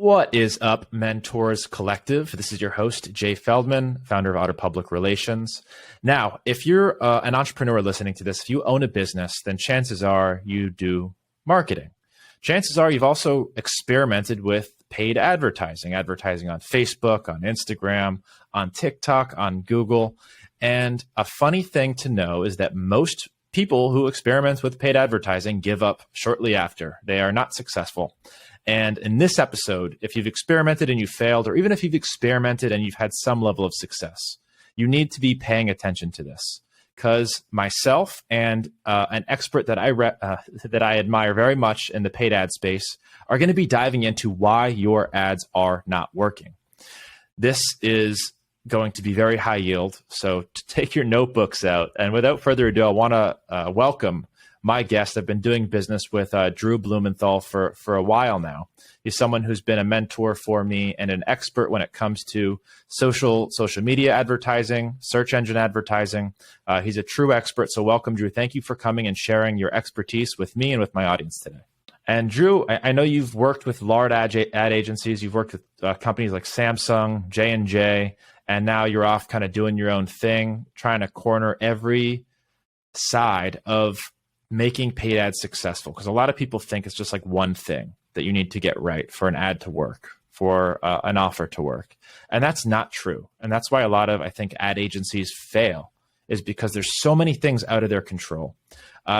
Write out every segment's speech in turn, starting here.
What is up, Mentors Collective? This is your host, Jay Feldman, founder of Outer Public Relations. Now, if you're an entrepreneur listening to this, if you own a business, then chances are you do marketing. Chances are you've also experimented with paid advertising on Facebook, on Instagram, on TikTok, on Google. And a funny thing to know is that most people who experiment with paid advertising give up shortly after. They are not successful. And in this episode, if you've experimented and you failed, or even if you've experimented and you've had some level of success, you need to be paying attention to this, because myself and an expert that I admire very much in the paid ad space are going to be diving into why your ads are not working. This is going to be very high yield, so to take your notebooks out. And without further ado, I want to welcome my guest. I've been doing business with Drew Blumenthal for a while now. He's someone who's been a mentor for me and an expert when it comes to social media advertising, search engine advertising. He's a true expert. So welcome, Drew. Thank you for coming and sharing your expertise with me and with my audience today. And Drew, I know you've worked with large ad agencies. You've worked with companies like Samsung, J&J, and now you're off kind of doing your own thing, trying to corner every side of making paid ads successful. Because a lot of people think it's just like one thing that you need to get right for an ad to work, for an offer to work. And that's not true. And that's why a lot of, I think, ad agencies fail, is because there's so many things out of their control.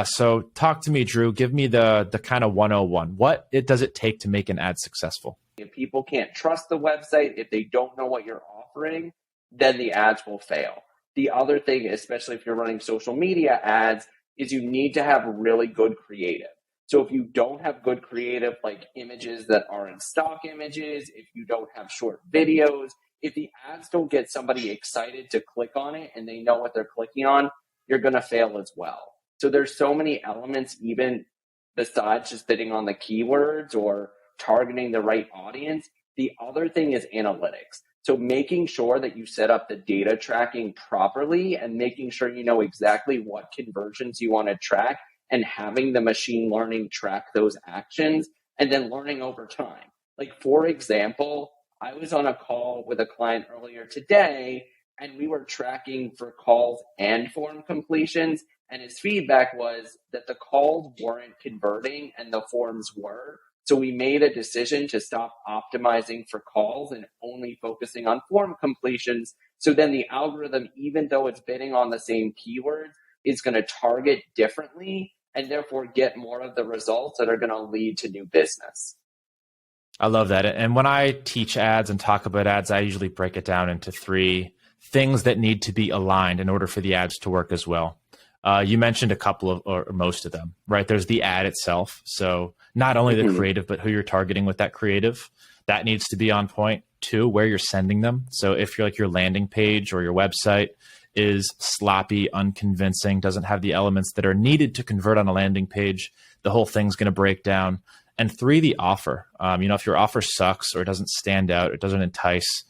So talk to me, Drew. Give me the kind of 101. What does it take to make an ad successful? If people can't trust the website, if they don't know what you're offering, then the ads will fail. The other thing, especially if you're running social media ads, is you need to have really good creative. So if you don't have good creative, like images that aren't stock images, if you don't have short videos, if the ads don't get somebody excited to click on it and they know what they're clicking on, you're going to fail as well. So there's so many elements, even besides just bidding on the keywords or targeting the right audience. The other thing is analytics. So making sure that you set up the data tracking properly and making sure you know exactly what conversions you want to track and having the machine learning track those actions and then learning over time. Like, for example, I was on a call with a client earlier today and we were tracking for calls and form completions. And his feedback was that the calls weren't converting and the forms were. So we made a decision to stop optimizing for calls and only focusing on form completions. So then the algorithm, even though it's bidding on the same keywords, is going to target differently and therefore get more of the results that are going to lead to new business. I love that. And when I teach ads and talk about ads, I usually break it down into 3 things that need to be aligned in order for the ads to work as well. You mentioned a couple of, or most of them, right? There's the ad itself. So not only the creative, but who you're targeting with that creative, that needs to be on point. 2, where you're sending them. So if you're like your landing page or your website is sloppy, unconvincing, doesn't have the elements that are needed to convert on a landing page, the whole thing's going to break down. And 3, the offer. If your offer sucks or it doesn't stand out, it doesn't entice,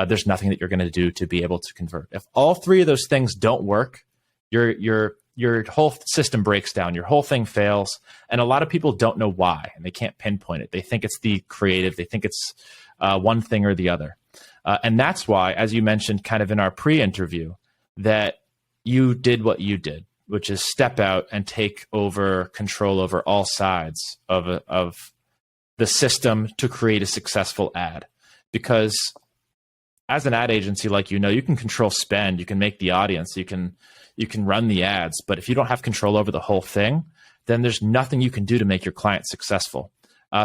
there's nothing that you're going to do to be able to convert. If all 3 of those things don't work, your whole system breaks down, your whole thing fails. And a lot of people don't know why, and they can't pinpoint it. They think it's the creative. They think it's one thing or the other. And that's why, as you mentioned kind of in our pre-interview, that you did what you did, which is step out and take over control over all sides of the system to create a successful ad. Because as an ad agency, like, you can control spend, you can make the audience, you can run the ads, but if you don't have control over the whole thing, then there's nothing you can do to make your client successful.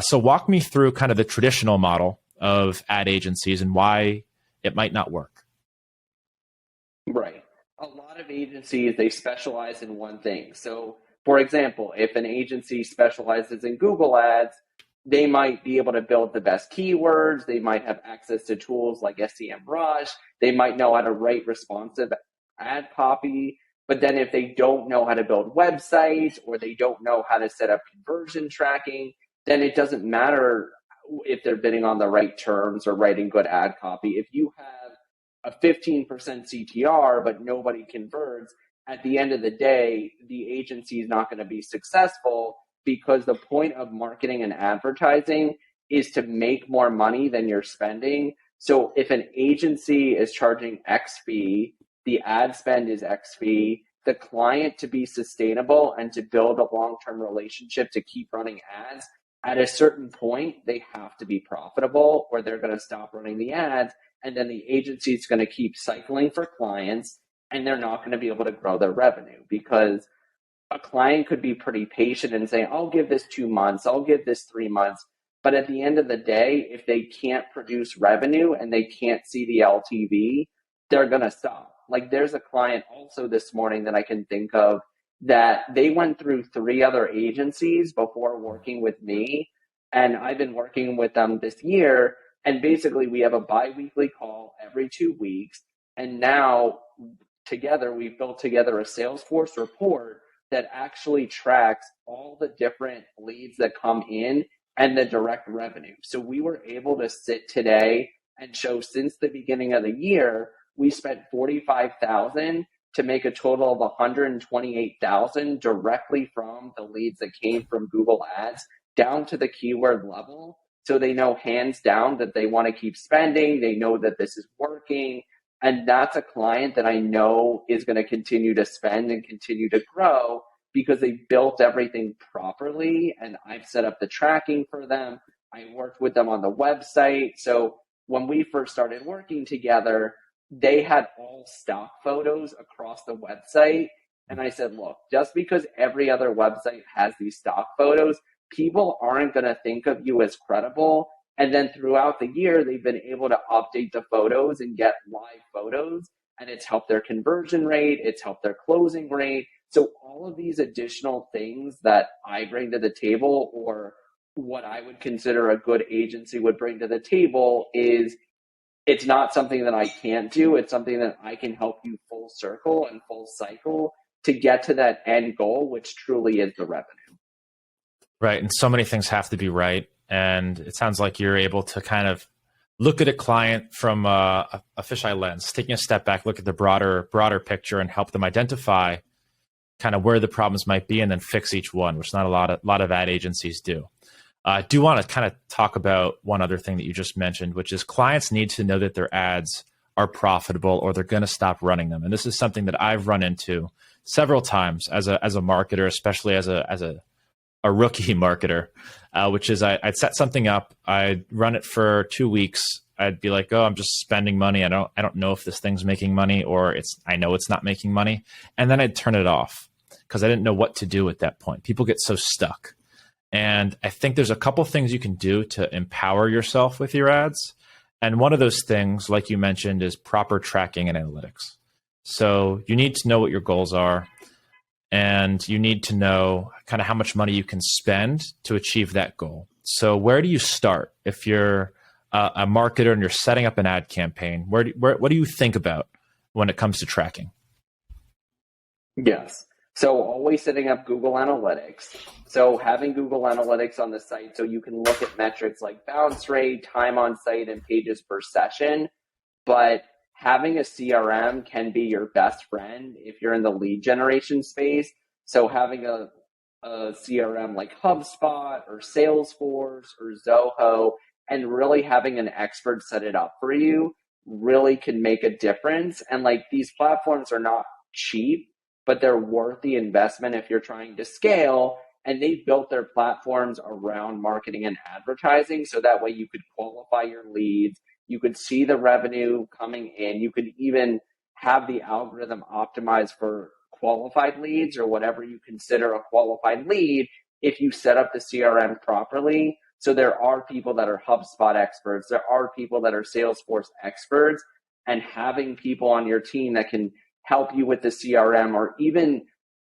So walk me through kind of the traditional model of ad agencies and why it might not work. Right. A lot of agencies, they specialize in one thing. So, for example, if an agency specializes in Google ads, they might be able to build the best keywords. They might have access to tools like SEMrush. They might know how to write responsive ad copy. But then if they don't know how to build websites or they don't know how to set up conversion tracking, then it doesn't matter if they're bidding on the right terms or writing good ad copy. If you have a 15% CTR, but nobody converts, at the end of the day, the agency is not going to be successful, because the point of marketing and advertising is to make more money than you're spending. So if an agency is charging X fee, the ad spend is X fee, the client to be sustainable and to build a long-term relationship to keep running ads, at a certain point, they have to be profitable or they're going to stop running the ads. And then the agency is going to keep cycling for clients and they're not going to be able to grow their revenue, because a client could be pretty patient and say, I'll give this 2 months, I'll give this 3 months. But at the end of the day, if they can't produce revenue and they can't see the LTV, they're going to stop. Like there's a client also this morning that I can think of that they went through 3 other agencies before working with me. And I've been working with them this year. And basically we have a bi-weekly call every 2 weeks. And now together, we've built together a Salesforce report that actually tracks all the different leads that come in and the direct revenue. So we were able to sit today and show, since the beginning of the year, we spent $45,000 to make a total of $128,000 directly from the leads that came from Google Ads down to the keyword level. So they know hands down that they want to keep spending. They know that this is working. And that's a client that I know is going to continue to spend and continue to grow because they built everything properly. And I've set up the tracking for them. I worked with them on the website. So when we first started working together, they had all stock photos across the website. And I said, look, just because every other website has these stock photos, people aren't going to think of you as credible. And then throughout the year, they've been able to update the photos and get live photos. And it's helped their conversion rate. It's helped their closing rate. So all of these additional things that I bring to the table, or what I would consider a good agency would bring to the table, is it's not something that I can't do. It's something that I can help you full circle and full cycle to get to that end goal, which truly is the revenue. Right. And so many things have to be right. And it sounds like you're able to kind of look at a client from a fisheye lens, taking a step back, look at the broader picture and help them identify kind of where the problems might be and then fix each one, which not a lot of ad agencies do. I do want to kind of talk about one other thing that you just mentioned, which is clients need to know that their ads are profitable or they're going to stop running them. And this is something that I've run into several times as a marketer, especially as a rookie marketer, which is I'd set something up, I'd run it for 2 weeks. I'd be like, oh, I'm just spending money. I don't know if this thing's making money, or I know it's not making money. And then I'd turn it off because I didn't know what to do at that point. People get so stuck. And I think there's a couple things you can do to empower yourself with your ads. And one of those things, like you mentioned, is proper tracking and analytics. So you need to know what your goals are, and you need to know kind of how much money you can spend to achieve that goal. So where do you start if you're a marketer and you're setting up an ad campaign? What do you think about when it comes to tracking? Yes. So always setting up Google Analytics. So having Google Analytics on the site so you can look at metrics like bounce rate, time on site, and pages per session. But having a CRM can be your best friend if you're in the lead generation space. So having a CRM like HubSpot or Salesforce or Zoho, and really having an expert set it up for you really can make a difference. And like, these platforms are not cheap, but they're worth the investment if you're trying to scale. And they've built their platforms around marketing and advertising. So that way you could qualify your leads. You could see the revenue coming in. You could even have the algorithm optimized for qualified leads, or whatever you consider a qualified lead, if you set up the CRM properly. So there are people that are HubSpot experts. There are people that are Salesforce experts, and having people on your team that can help you with the CRM, or even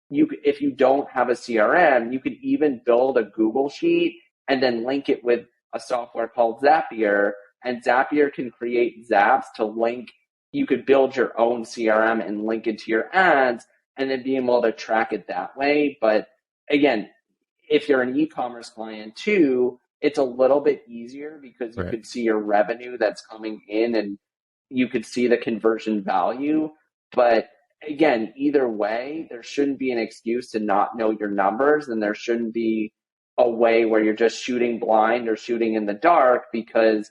if you don't have a CRM, you could even build a Google sheet and then link it with a software called Zapier, and Zapier can create zaps to link. You could build your own CRM and link it to your ads, and then be able to track it that way. But again, if you're an e-commerce client too, it's a little bit easier because you could see your revenue that's coming in and you could see the conversion value. But again, either way, there shouldn't be an excuse to not know your numbers, and there shouldn't be a way where you're just shooting blind or shooting in the dark, because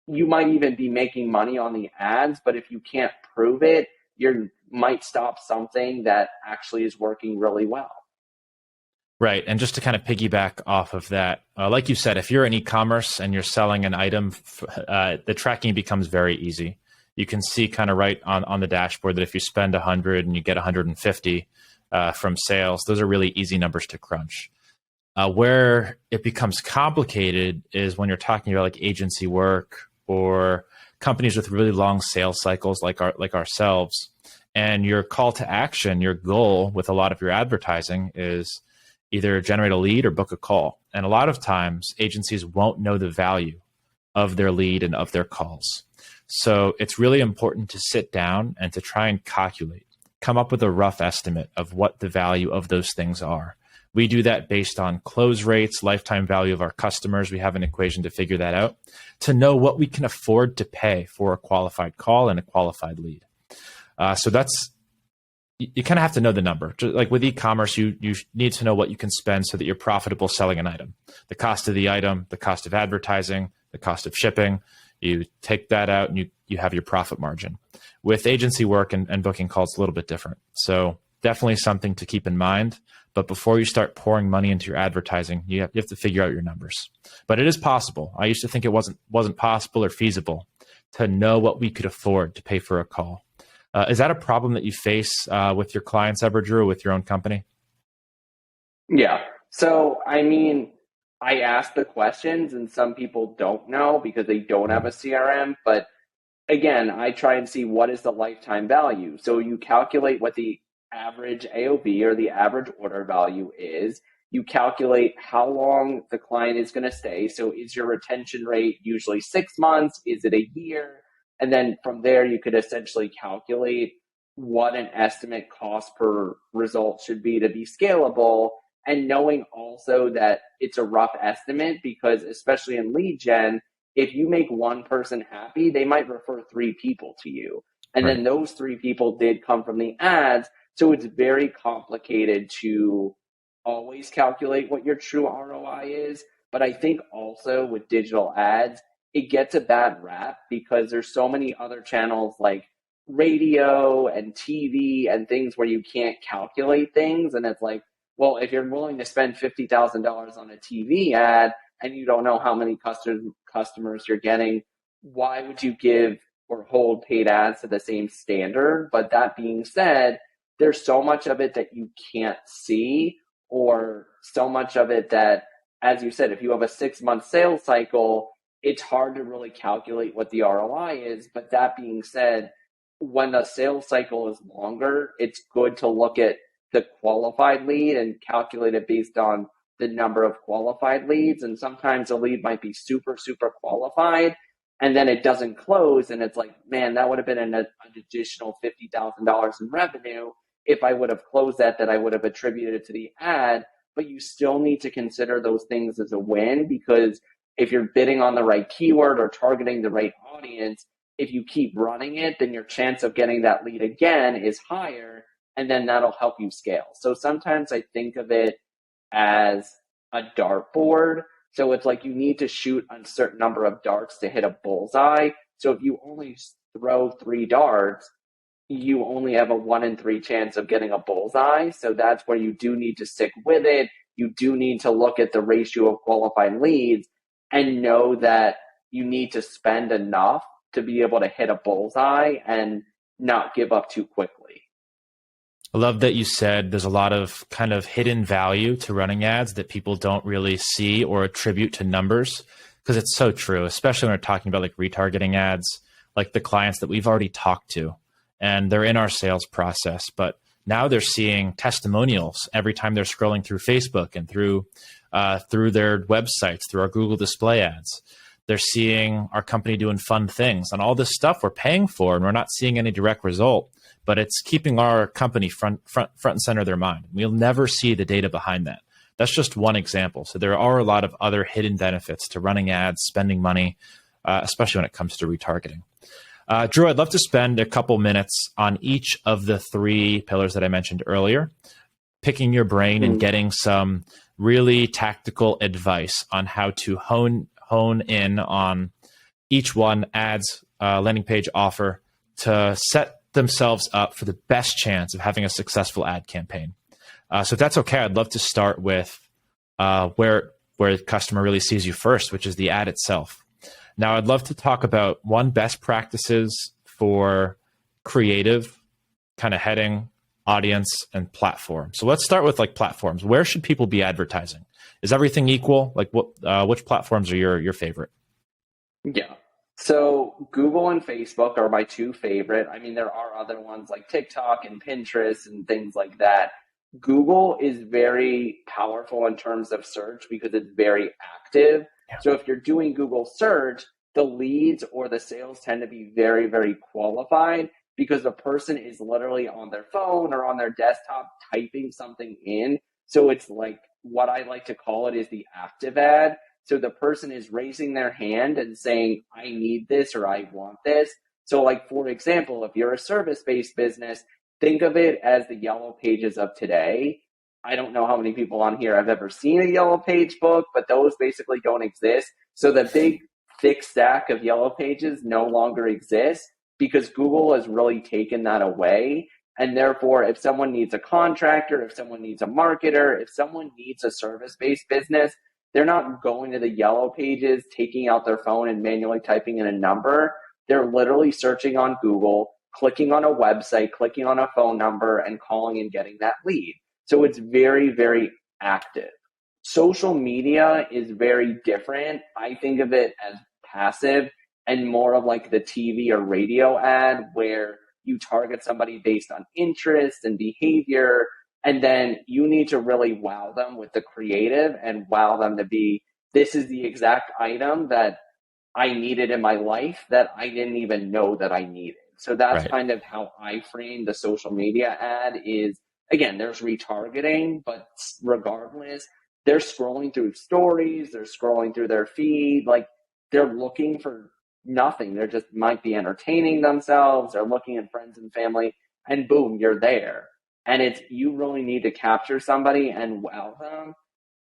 you might even be making money on the ads, but if you can't prove it, you might stop something that actually is working really well. Right. And just to kind of piggyback off of that, like you said, if you're in e-commerce and you're selling an item, the tracking becomes very easy. You can see kind of right on the dashboard that if you spend 100 and you get 150 from sales, those are really easy numbers to crunch. Where it becomes complicated is when you're talking about like agency work or companies with really long sales cycles like ourselves, and your call to action, your goal with a lot of your advertising is either generate a lead or book a call. And a lot of times agencies won't know the value of their lead and of their calls. So it's really important to sit down and to try and calculate, come up with a rough estimate of what the value of those things are. We do that based on close rates, lifetime value of our customers. We have an equation to figure that out, to know what we can afford to pay for a qualified call and a qualified lead. So that's, you kind of have to know the number. Just like with e-commerce, you need to know what you can spend so that you're profitable selling an item. The cost of the item, the cost of advertising, the cost of shipping, you take that out and you have your profit margin. With agency work and booking calls, a little bit different. So definitely something to keep in mind. But before you start pouring money into your advertising, you have to figure out your numbers. But it is possible. I used to think it wasn't possible or feasible to know what we could afford to pay for a call. Is that a problem that you face with your clients ever, Drew, with your own company? Yeah. So, I mean, I ask the questions and some people don't know because they don't have a CRM. But again, I try and see what is the lifetime value. So you calculate what the average AOV or the average order value is. You calculate how long the client is going to stay. So is your retention rate usually 6 months? Is it a year? And then from there, you could essentially calculate what an estimate cost per result should be to be scalable. And knowing also that it's a rough estimate, because especially in lead gen, if you make one person happy, they might refer 3 people to you. And Right. then those 3 people did come from the ads. So it's very complicated to always calculate what your true ROI is. But I think also with digital ads, it gets a bad rap because there's so many other channels like radio and TV and things where you can't calculate things. And it's like, well, if you're willing to spend $50,000 on a TV ad and you don't know how many customers you're getting, why would you give or hold paid ads to the same standard? But that being said, there's so much of it that you can't see, or so much of it that, as you said, if you have a 6-month sales cycle, it's hard to really calculate what the ROI is. But that being said, when the sales cycle is longer, it's good to look at the qualified lead and calculate it based on the number of qualified leads. And sometimes a lead might be super, super qualified, and then it doesn't close. And it's like, man, that would have been an additional $50,000 in revenue if I would have closed that I would have attributed it to the ad. But you still need to consider those things as a win, because if you're bidding on the right keyword or targeting the right audience, if you keep running it, then your chance of getting that lead again is higher, and then that'll help you scale. So sometimes I think of it as a dartboard. So it's like you need to shoot a certain number of darts to hit a bullseye. So if you only throw 3 darts, you only have a 1 in 3 chance of getting a bullseye. So that's where you do need to stick with it. You do need to look at the ratio of qualified leads and know that you need to spend enough to be able to hit a bullseye and not give up too quickly. I love that you said there's a lot of kind of hidden value to running ads that people don't really see or attribute to numbers, because it's so true, especially when we're talking about like retargeting ads, like the clients that we've already talked to and they're in our sales process, but now they're seeing testimonials every time they're scrolling through Facebook and through their websites, through our Google display ads. They're seeing our company doing fun things and all this stuff we're paying for, and we're not seeing any direct result, but it's keeping our company front and center of their mind. We'll never see the data behind that. That's just one example. So there are a lot of other hidden benefits to running ads, spending money, especially when it comes to retargeting. Drew, I'd love to spend a couple minutes on each of the 3 pillars that I mentioned earlier, picking your brain and getting some really tactical advice on how to hone in on each one, ads, landing page, offer, to set themselves up for the best chance of having a successful ad campaign. So if that's okay, I'd love to start with where the customer really sees you first, which is the ad itself. Now, I'd love to talk about one, best practices for creative, kind of heading, audience, and platform. So let's start with like platforms. Where should people be advertising? Is everything equal? Like which platforms are your favorite? Yeah. So Google and Facebook are my two favorite. I mean, there are other ones like TikTok and Pinterest and things like that. Google is very powerful in terms of search because it's very active. Yeah. So if you're doing Google search, the leads or the sales tend to be very, very qualified because the person is literally on their phone or on their desktop typing something in. So it's like what I like to call it is the active ad. So the person is raising their hand and saying, I need this or I want this. So like, for example, if you're a service-based business, think of it as the yellow pages of today. I don't know how many people on here have ever seen a yellow page book, but those basically don't exist. So the big thick stack of yellow pages no longer exists because Google has really taken that away. And therefore, if someone needs a contractor, if someone needs a marketer, if someone needs a service-based business, they're not going to the yellow pages, taking out their phone and manually typing in a number. They're literally searching on Google, clicking on a website, clicking on a phone number, and calling and getting that lead. So it's very, very active. Social media is very different. I think of it as passive and more of like the TV or radio ad where you target somebody based on interest and behavior. And then you need to really wow them with the creative and wow them to be, this is the exact item that I needed in my life that I didn't even know that I needed. So that's Right. kind of how I frame the social media ad is, again, there's retargeting, but regardless, they're scrolling through stories, they're scrolling through their feed, like they're looking for nothing. They're just might be entertaining themselves, they're looking at friends and family, and boom, you're there. And it's, you really need to capture somebody and wow them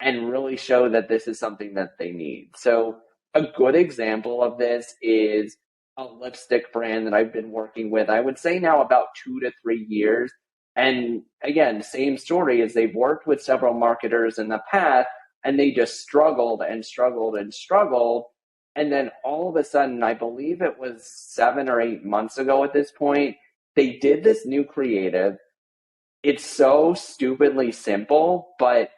and really show that this is something that they need. So a good example of this is a lipstick brand that I've been working with, I would say now about 2 to 3 years. And again, same story as they've worked with several marketers in the past and they just struggled and struggled and struggled. And then all of a sudden, I believe it was 7 or 8 months ago at this point, they did this new creative. It's so stupidly simple, but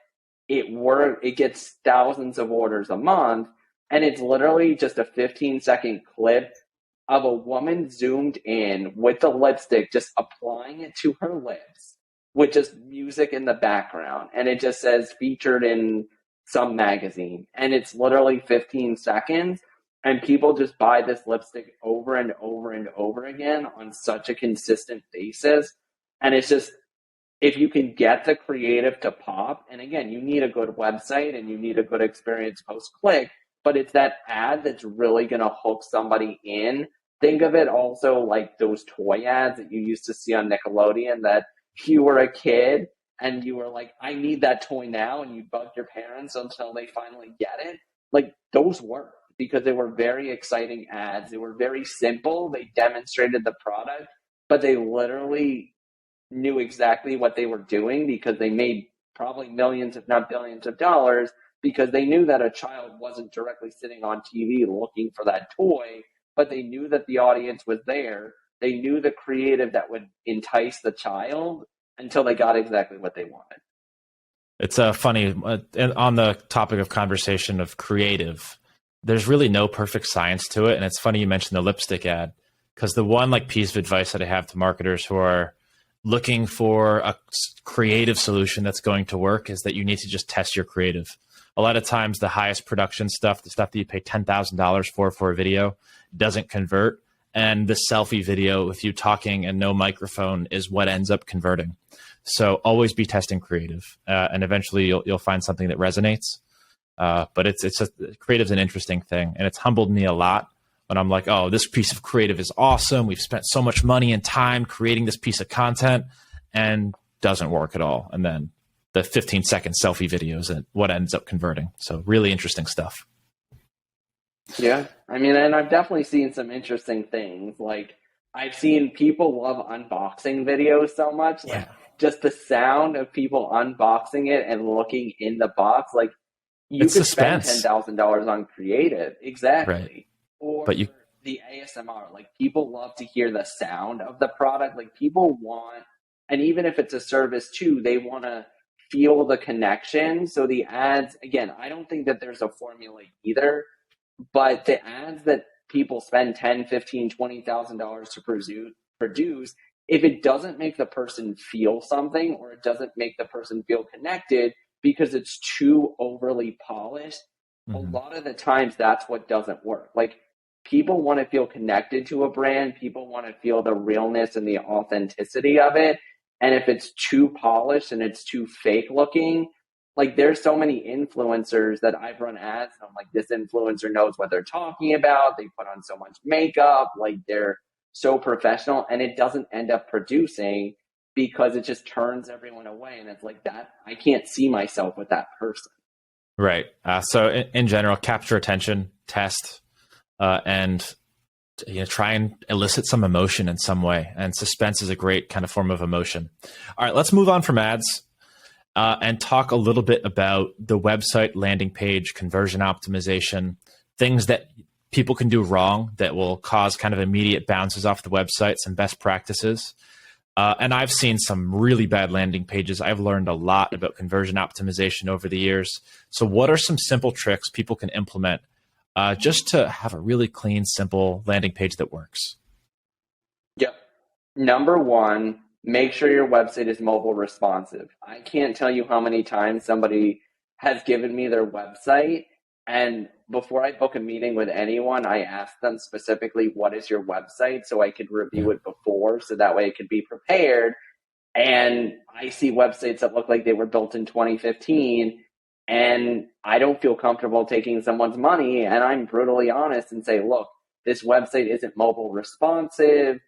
it gets thousands of orders a month. And it's literally just a 15-second clip of a woman zoomed in with the lipstick, just applying it to her lips with just music in the background. And it just says featured in some magazine. And it's literally 15 seconds. And people just buy this lipstick over and over and over again on such a consistent basis. And it's just, if you can get the creative to pop, and again, you need a good website and you need a good experience post-click, but it's that ad that's really going to hook somebody in. Think of it also like those toy ads that you used to see on Nickelodeon that you were a kid and you were like, I need that toy now, and you bugged your parents until they finally get it. Like, those work because they were very exciting ads. They were very simple. They demonstrated the product, but they literally knew exactly what they were doing because they made probably millions, if not billions of dollars, because they knew that a child wasn't directly sitting on TV looking for that toy, but they knew that the audience was there. They knew the creative that would entice the child until they got exactly what they wanted. It's funny, on the topic of conversation of creative, there's really no perfect science to it. And it's funny you mentioned the lipstick ad, because the one like piece of advice that I have to marketers who are looking for a creative solution that's going to work is that you need to just test your creative. A lot of times the highest production stuff, the stuff that you pay $10,000 for a video, doesn't convert. And the selfie video with you talking and no microphone is what ends up converting. So always be testing creative, and eventually you'll find something that resonates. But creative's an interesting thing, and it's humbled me a lot when I'm like, oh, this piece of creative is awesome. We've spent so much money and time creating this piece of content, and doesn't work at all. And then the 15-second selfie videos and what ends up converting. So really interesting stuff. Yeah. I mean, and I've definitely seen some interesting things. Like I've seen people love unboxing videos so much. Like just the sound of people unboxing it and looking in the box. Like you It's could suspense. spend $10,000 on creative. Exactly. Right. Or But the ASMR. Like people love to hear the sound of the product. Like people want, and even if it's a service too, they want to feel the connection. So the ads, again, I don't think that there's a formula either, but the ads that people spend $10, $15, $20,000 to produce, if it doesn't make the person feel something or it doesn't make the person feel connected because it's too overly polished, a lot of the times that's what doesn't work. Like people want to feel connected to a brand. People want to feel the realness and the authenticity of it. And if it's too polished and it's too fake looking, like there's so many influencers that I've run ads and I'm like, this influencer knows what they're talking about. They put on so much makeup, like they're so professional, and it doesn't end up producing because it just turns everyone away. And it's like that, I can't see myself with that person. Right. So in general, capture attention, test, and try and elicit some emotion in some way. And suspense is a great kind of form of emotion. All right, let's move on from ads and talk a little bit about the website, landing page, conversion optimization, things that people can do wrong that will cause kind of immediate bounces off the website, some best practices. And I've seen some really bad landing pages. I've learned a lot about conversion optimization over the years. So what are some simple tricks people can implement just to have a really clean, simple landing page that works? Yep. Number one, make sure your website is mobile responsive. I can't tell you how many times somebody has given me their website, and before I book a meeting with anyone, I ask them specifically, what is your website? So I could review it before, so that way I could be prepared. And I see websites that look like they were built in 2015, and I don't feel comfortable taking someone's money. And I'm brutally honest and say, look, this website isn't mobile responsive.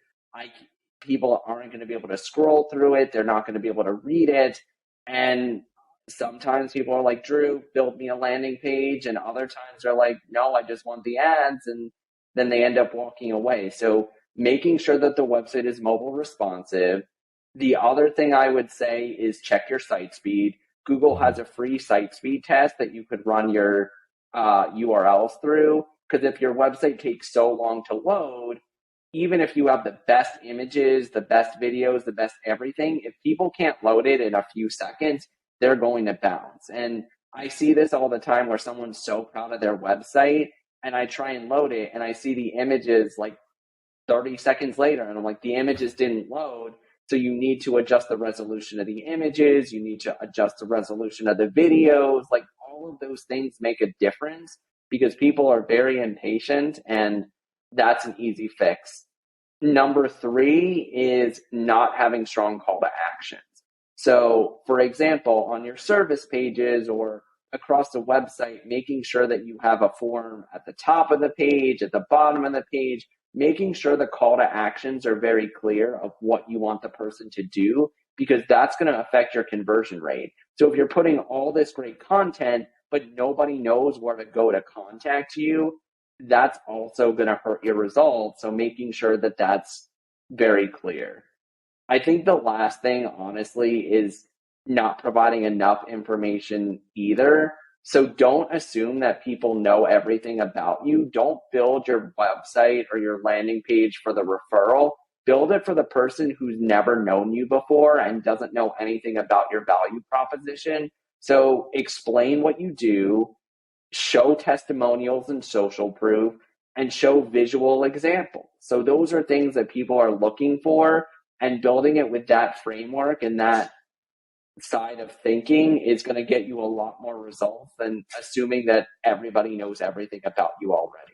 People aren't going to be able to scroll through it. They're not going to be able to read it. And sometimes people are like, Drew, build me a landing page. And other times they're like, no, I just want the ads. And then they end up walking away. So making sure that the website is mobile responsive. The other thing I would say is check your site speed. Google has a free site speed test that you could run your URLs through. Because if your website takes so long to load, even if you have the best images, the best videos, the best everything, if people can't load it in a few seconds, they're going to bounce. And I see this all the time where someone's so proud of their website and I try and load it and I see the images like 30 seconds later and I'm like, the images didn't load. So you need to adjust the resolution of the images. You need to adjust the resolution of the videos. Like all of those things make a difference because people are very impatient, and that's an easy fix. Number three is not having strong call to actions. So for example, on your service pages or across the website, making sure that you have a form at the top of the page, at the bottom of the page, making sure the call to actions are very clear of what you want the person to do, because that's going to affect your conversion rate. So if you're putting all this great content, but nobody knows where to go to contact you, that's also going to hurt your results. So making sure that that's very clear. I think the last thing, honestly, is not providing enough information either. So don't assume that people know everything about you. Don't build your website or your landing page for the referral. Build it for the person who's never known you before and doesn't know anything about your value proposition. So explain what you do, show testimonials and social proof, and show visual examples. So those are things that people are looking for, and building it with that framework and that side of thinking is going to get you a lot more results than assuming that everybody knows everything about you already.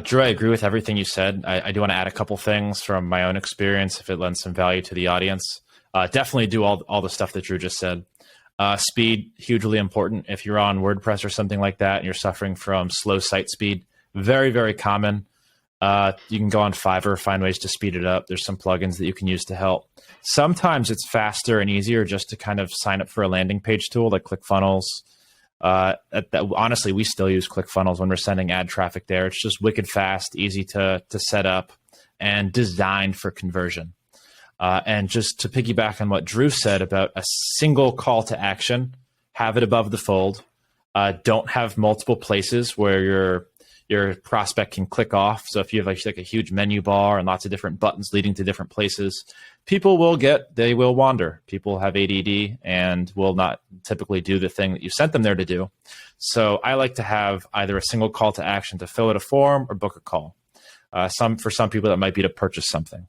Drew, I agree with everything you said. I do want to add a couple things from my own experience if it lends some value to the audience. Definitely do all the stuff that Drew just said. Speed, hugely important. If you're on WordPress or something like that and you're suffering from slow site speed, very, very common. You can go on Fiverr, find ways to speed it up. There's some plugins that you can use to help. Sometimes it's faster and easier just to kind of sign up for a landing page tool like ClickFunnels. Honestly, we still use ClickFunnels when we're sending ad traffic there. It's just wicked fast, easy to set up, and designed for conversion. And just to piggyback on what Drew said about a single call to action, have it above the fold. Don't have multiple places where your prospect can click off. So if you have like a huge menu bar and lots of different buttons leading to different places, people they will wander. People have ADD and will not typically do the thing that you sent them there to do. So I like to have either a single call to action to fill out a form or book a call. For some people that might be to purchase something,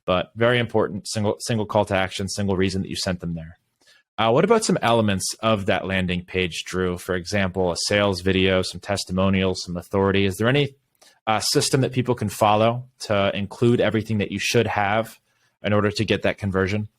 but very important, single call to action, single reason that you sent them there. What about some elements of that landing page, Drew? For example, a sales video, some testimonials, some authority. Is there any system that people can follow to include everything that you should have in order to get that conversion?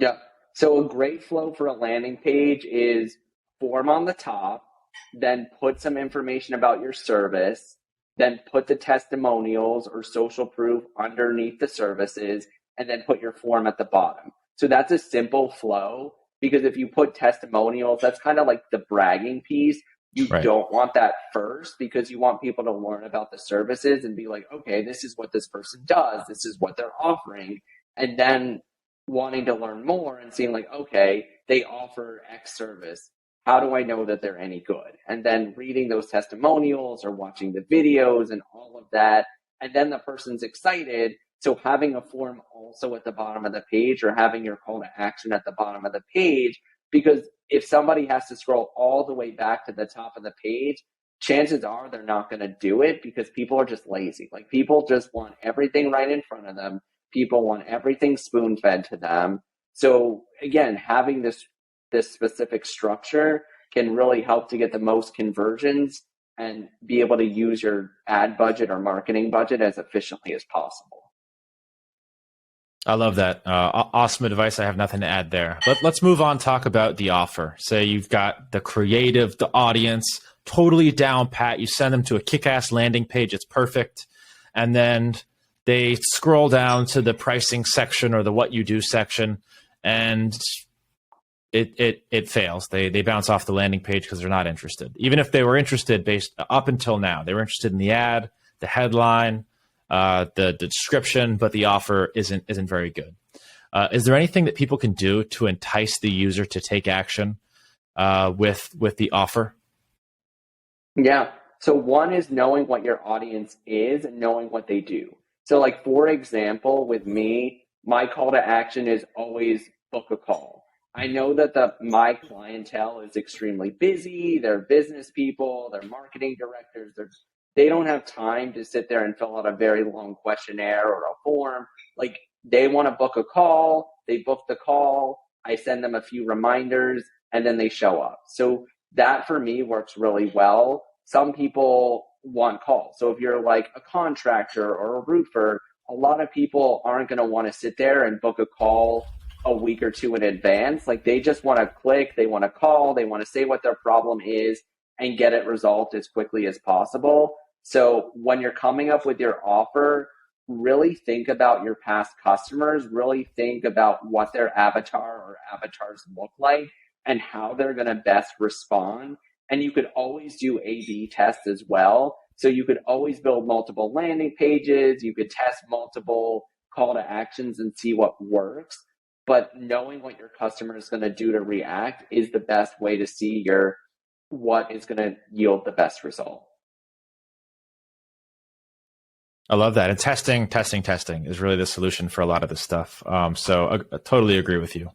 Yeah. So a great flow for a landing page is form on the top, then put some information about your service, then put the testimonials or social proof underneath the services, and then put your form at the bottom. So that's a simple flow, because if you put testimonials, that's kind of like the bragging piece. You don't want that first, because you want people to learn about the services and be like, okay, this is what this person does. This is what they're offering. And then wanting to learn more and seeing like, okay, they offer X service. How do I know that they're any good? And then reading those testimonials or watching the videos and all of that. And then the person's excited. So having a form also at the bottom of the page, or having your call to action at the bottom of the page, because if somebody has to scroll all the way back to the top of the page, chances are they're not going to do it, because people are just lazy. Like, people just want everything right in front of them. People want everything spoon fed to them. So again, having this specific structure can really help to get the most conversions and be able to use your ad budget or marketing budget as efficiently as possible. I love that. Awesome advice. I have nothing to add there. But let's move on, talk about the offer. Say you've got the creative, the audience, totally down pat. You send them to a kick-ass landing page. It's perfect. And then they scroll down to the pricing section or the what you do section, and it fails. They bounce off the landing page because they're not interested. Even if they were interested based up until now, they were interested in the ad, the headline, the description, but the offer isn't very good. Is there anything that people can do to entice the user to take action with the offer? Yeah. So one is knowing what your audience is and knowing what they do. So like, for example, with me, my call to action is always book a call. I know that my clientele is extremely busy. They're business people, they're marketing directors, they don't have time to sit there and fill out a very long questionnaire or a form. Like, they want to book a call, they book the call, I send them a few reminders, and then they show up. So that for me works really well. Some people want calls. So if you're like a contractor or a roofer, a lot of people aren't going to want to sit there and book a call a week or two in advance. Like, they just want to click, they want to call, they want to say what their problem is and get it resolved as quickly as possible. So when you're coming up with your offer, really think about your past customers, really think about what their avatar or avatars look like and how they're going to best respond. And you could always do A/B tests as well. So you could always build multiple landing pages. You could test multiple call to actions and see what works. But knowing what your customer is going to do to react is the best way to see what is going to yield the best result. I love that. And testing is really the solution for a lot of this stuff. So I totally agree with you.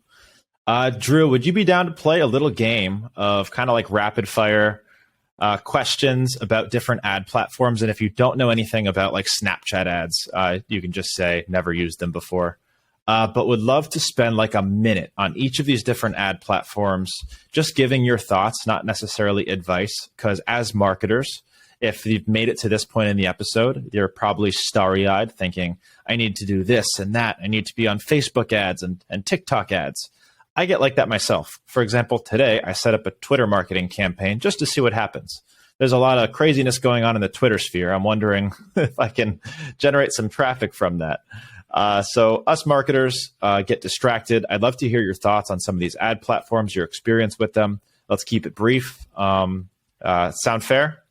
Drew, would you be down to play a little game of kind of like rapid fire questions about different ad platforms? And if you don't know anything about like Snapchat ads, you can just say never used them before. But would love to spend like a minute on each of these different ad platforms, just giving your thoughts, not necessarily advice, because as marketers, if you've made it to this point in the episode, you're probably starry-eyed thinking, I need to do this and that. I need to be on Facebook ads and TikTok ads. I get like that myself. For example, today I set up a Twitter marketing campaign just to see what happens. there's a lot of craziness going on in the Twitter sphere. I'm wondering if I can generate some traffic from that. So us marketers get distracted. I'd love to hear your thoughts on some of these ad platforms, your experience with them. Let's keep it brief. Sound fair?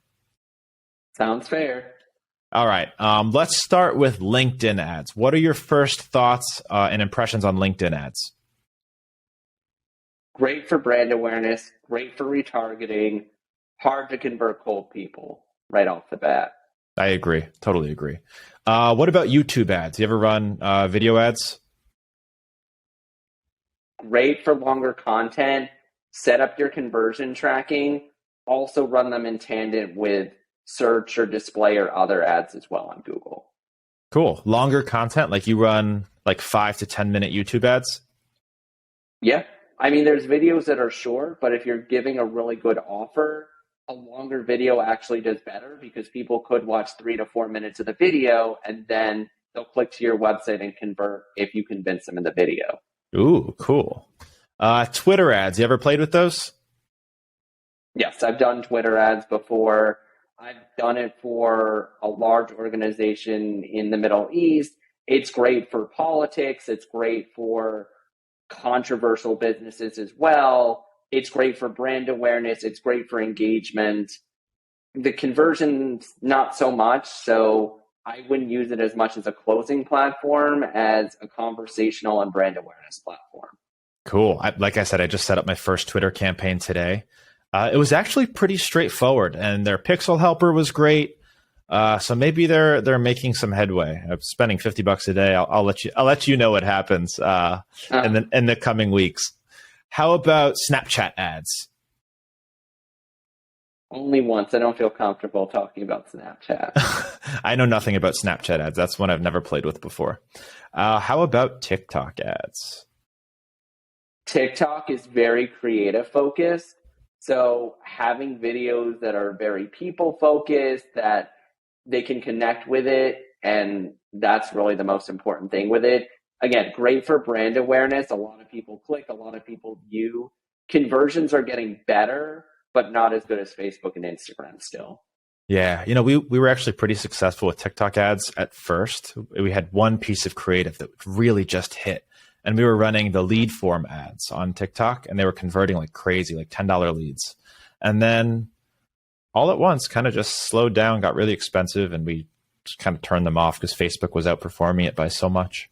Sounds fair. All right. Let's start with LinkedIn ads. What are your first thoughts and impressions on LinkedIn ads? Great for brand awareness, great for retargeting, hard to convert cold people right off the bat. I agree. Totally agree. What about YouTube ads? You ever run video ads? Great for longer content. Set up your conversion tracking. Also run them in tandem with search or display or other ads as well on Google. Cool. Longer content, like you run like 5 to 10 minute YouTube ads? Yeah. I mean, there's videos that are short, but if you're giving a really good offer, a longer video actually does better because people could watch 3 to 4 minutes of the video and then they'll click to your website and convert if you convince them in the video. Ooh, cool. Twitter ads, you ever played with those? Yes, I've done Twitter ads before. I've done it for a large organization in the Middle East. It's great for politics. It's great for controversial businesses as well. It's great for brand awareness. It's great for engagement. The conversion's not so much, so I wouldn't use it as much as a closing platform as a conversational and brand awareness platform. Cool. Like I said, I just set up my first Twitter campaign today. It was actually pretty straightforward, and their pixel helper was great. So maybe they're making some headway. I'm spending $50 a day. I'll let you know what happens in the coming weeks. How about Snapchat ads? Only once. I don't feel comfortable talking about Snapchat. I know nothing about Snapchat ads. That's one I've never played with before. How about TikTok ads? TikTok is very creative focused. So having videos that are very people focused, that they can connect with it, and that's really the most important thing with it. Again, great for brand awareness. A lot of people click, a lot of people view. Conversions are getting better, but not as good as Facebook and Instagram still. Yeah, we were actually pretty successful with TikTok ads at first. We had one piece of creative that really just hit, and we were running the lead form ads on TikTok, and they were converting like crazy, like $10 leads. And then all at once kind of just slowed down, got really expensive, and we just kind of turned them off because Facebook was outperforming it by so much.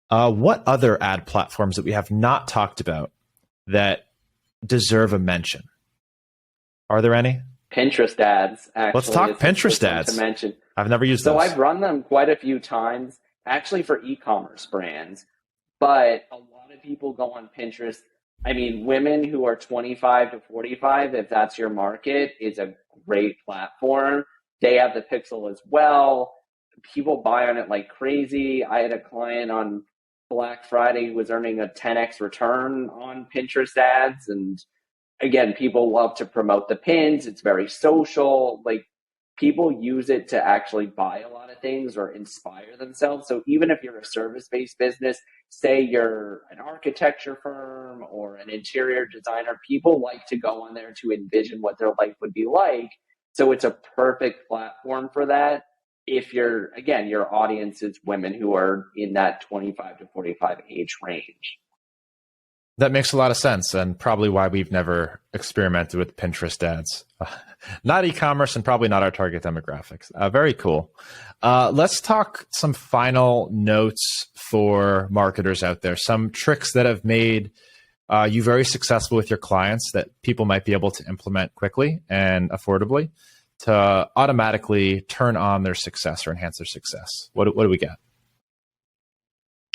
What other ad platforms that we have not talked about that deserve a mention? Are there any? Pinterest ads, actually. Let's talk Pinterest ads. To mention. I've never used those. So I've run them quite a few times, actually for e-commerce brands. But a lot of people go on Pinterest. I mean, women who are 25 to 45, if that's your market, is a great platform. They have the pixel as well. People buy on it like crazy. I had a client on Black Friday who was earning a 10x return on Pinterest ads. And again, people love to promote the pins. It's very social. Like, people use it to actually buy a lot of things or inspire themselves. So even if you're a service-based business, say you're an architecture firm or an interior designer, people like to go on there to envision what their life would be like. So it's a perfect platform for that. If your audience is women who are in that 25 to 45 age range. That makes a lot of sense, and probably why we've never experimented with Pinterest ads. Not e-commerce and probably not our target demographics. Very cool. Let's talk some final notes for marketers out there. Some tricks that have made you very successful with your clients that people might be able to implement quickly and affordably to automatically turn on their success or enhance their success. What do we got?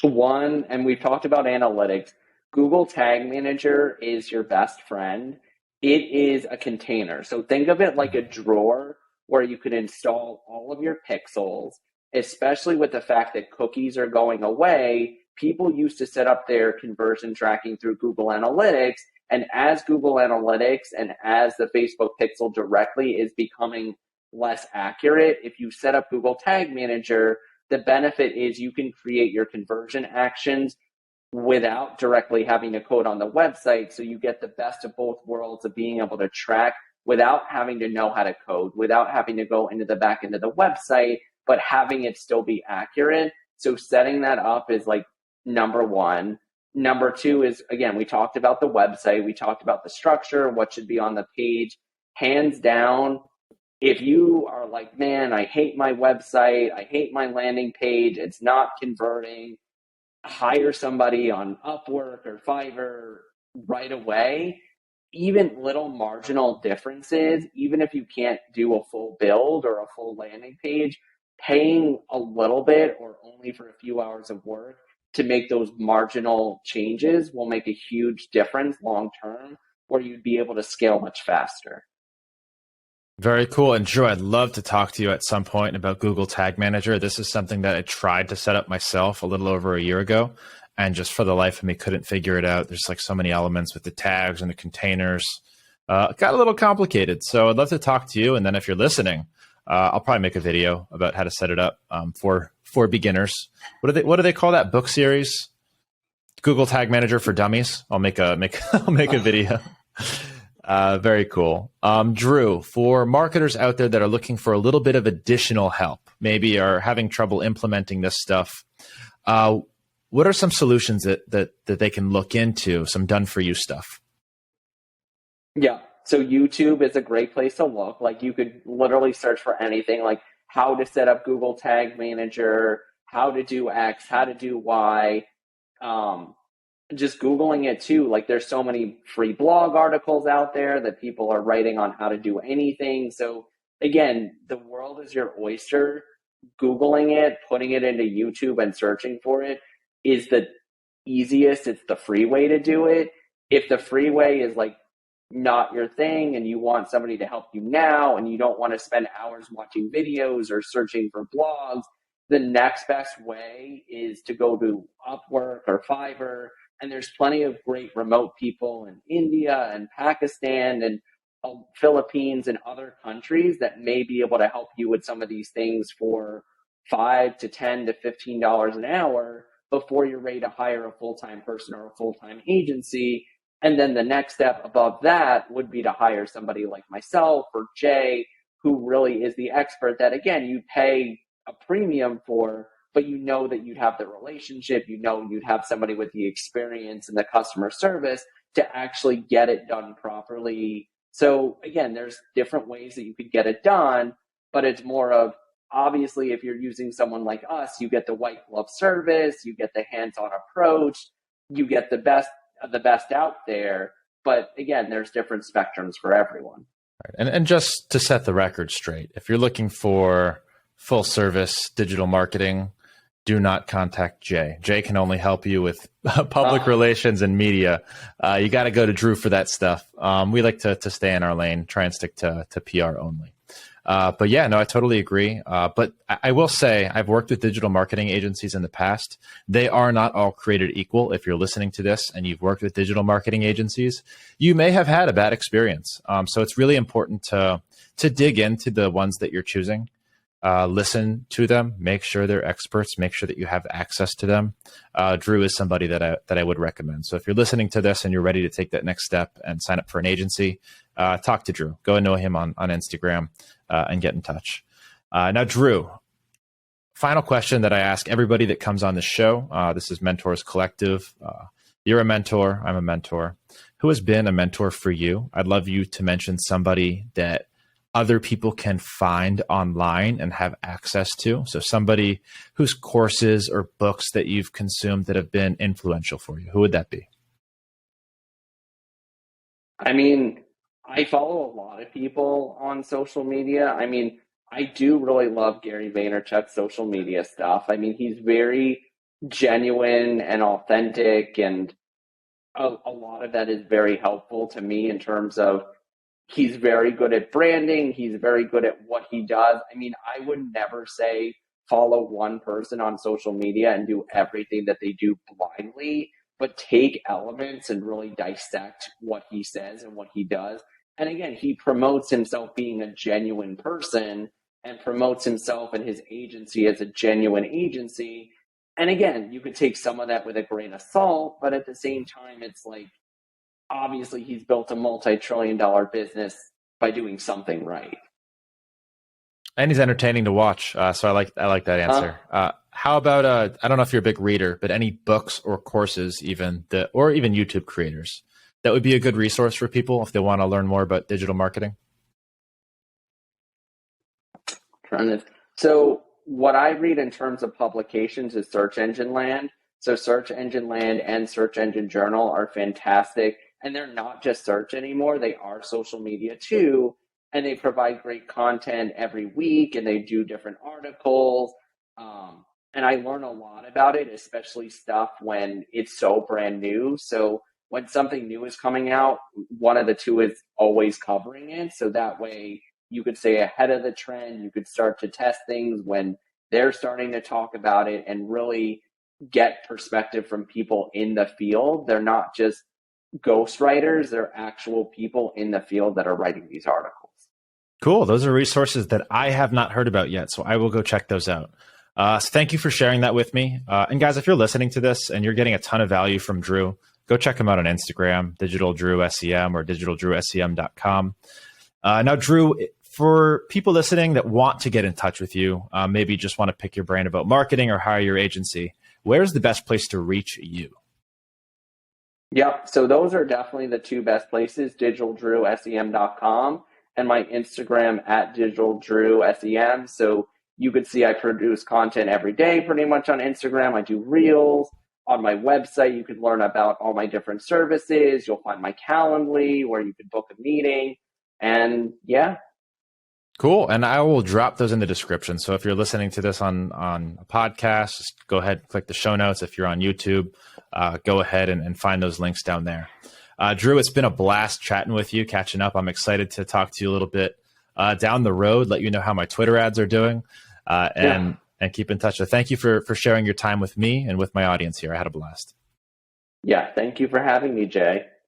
One, and we've talked about analytics. Google Tag Manager is your best friend. It is a container. So think of it like a drawer where you can install all of your pixels, especially with the fact that cookies are going away. People used to set up their conversion tracking through Google Analytics. And as Google Analytics and as the Facebook pixel directly is becoming less accurate, if you set up Google Tag Manager, the benefit is you can create your conversion actions without directly having to code on the website. So you get the best of both worlds of being able to track without having to know how to code, without having to go into the back end of the website, but having it still be accurate. So setting that up is like number one. Number two is, again, we talked about the website, we talked about the structure, what should be on the page. Hands down, if you are like, man, I hate my website, I hate my landing page, it's not converting, hire somebody on Upwork or Fiverr right away. Even little marginal differences, even if you can't do a full build or a full landing page, paying a little bit or only for a few hours of work to make those marginal changes will make a huge difference long term, where you'd be able to scale much faster. Very cool. And Drew, I'd love to talk to you at some point about Google Tag Manager. This is something that I tried to set up myself a little over a year ago, and just for the life of me, couldn't figure it out. There's like so many elements with the tags and the containers. It got a little complicated. So I'd love to talk to you. And then if you're listening, I'll probably make a video about how to set it up for beginners. What do they call that book series? Google Tag Manager for Dummies. I'll make a video. Very cool. Drew, for marketers out there that are looking for a little bit of additional help, maybe are having trouble implementing this stuff, what are some solutions that they can look into, some done-for-you stuff? Yeah. So YouTube is a great place to look. Like, you could literally search for anything, like how to set up Google Tag Manager, how to do X, how to do Y. Just Googling it too. Like, there's so many free blog articles out there that people are writing on how to do anything. So again, the world is your oyster. Googling it, putting it into YouTube and searching for it is the easiest. It's the free way to do it. If the free way is like not your thing and you want somebody to help you now and you don't want to spend hours watching videos or searching for blogs, the next best way is to go to Upwork or Fiverr. And there's plenty of great remote people in India and Pakistan and Philippines and other countries that may be able to help you with some of these things for $5 to $10 to $15 an hour before you're ready to hire a full-time person or a full-time agency. And then the next step above that would be to hire somebody like myself or Jay, who really is the expert that, again, you pay a premium for, but you know that you'd have the relationship, you know you'd have somebody with the experience and the customer service to actually get it done properly. So again, there's different ways that you could get it done, but it's more of, obviously, if you're using someone like us, you get the white glove service, you get the hands-on approach, you get the best out there. But again, there's different spectrums for everyone. Right. And just to set the record straight, if you're looking for full service digital marketing, do not contact Jay. Jay can only help you with public relations and media. You got to go to Drew for that stuff. We like to stay in our lane, try and stick to PR only. But yeah, no, I totally agree. But I will say I've worked with digital marketing agencies in the past. They are not all created equal. If you're listening to this and you've worked with digital marketing agencies, you may have had a bad experience. So it's really important to dig into the ones that you're choosing. Listen to them, make sure they're experts, make sure that you have access to them. Drew is somebody that I would recommend. So if you're listening to this and you're ready to take that next step and sign up for an agency, talk to Drew. Go and know him on Instagram and get in touch. Now, Drew, final question that I ask everybody that comes on the show. This is Mentors Collective. You're a mentor. I'm a mentor. Who has been a mentor for you? I'd love you to mention somebody that other people can find online and have access to. So somebody whose courses or books that you've consumed that have been influential for you. Who would that be? I mean, I follow a lot of people on social media. I mean, I do really love Gary Vaynerchuk's social media stuff. I mean, he's very genuine and authentic, and a lot of that is very helpful to me in terms of he's very good at branding. He's very good at what he does. I mean, I would never say follow one person on social media and do everything that they do blindly, but take elements and really dissect what he says and what he does. And again, he promotes himself being a genuine person and promotes himself and his agency as a genuine agency. And again, you could take some of that with a grain of salt, but at the same time, it's like, obviously he's built a multi-trillion-dollar business by doing something right. And he's entertaining to watch. So I like that answer. How about I don't know if you're a big reader, but any books or courses or even YouTube creators that would be a good resource for people if they want to learn more about digital marketing? So what I read in terms of publications is Search Engine Land. So Search Engine Land and Search Engine Journal are fantastic. And they're not just search anymore. They are social media too. And they provide great content every week, and they do different articles. And I learn a lot about it, especially stuff when it's so brand new. So when something new is coming out, one of the two is always covering it. So that way you could stay ahead of the trend. You could start to test things when they're starting to talk about it and really get perspective from people in the field. They're not just ghostwriters, they're actual people in the field that are writing these articles. Cool. Those are resources that I have not heard about yet, so I will go check those out. So thank you for sharing that with me. And guys, if you're listening to this and you're getting a ton of value from Drew, go check him out on Instagram, digitaldrewsem or digitaldrewsem.com. Now, Drew, for people listening that want to get in touch with you, maybe just want to pick your brain about marketing or hire your agency, where's the best place to reach you? Yep. So those are definitely the two best places, digitaldrewsem.com and my Instagram at digitaldrewsem. So you could see I produce content every day pretty much on Instagram. I do reels. On my website, you could learn about all my different services. You'll find my Calendly where you could book a meeting. And yeah. Cool. And I will drop those in the description. So if you're listening to this on a podcast, just go ahead and click the show notes. If you're on YouTube, go ahead and find those links down there. Drew, it's been a blast chatting with you, catching up. I'm excited to talk to you a little bit down the road, let you know how my Twitter ads are doing, and keep in touch. So thank you for sharing your time with me and with my audience here. I had a blast. Yeah, thank you for having me, Jay.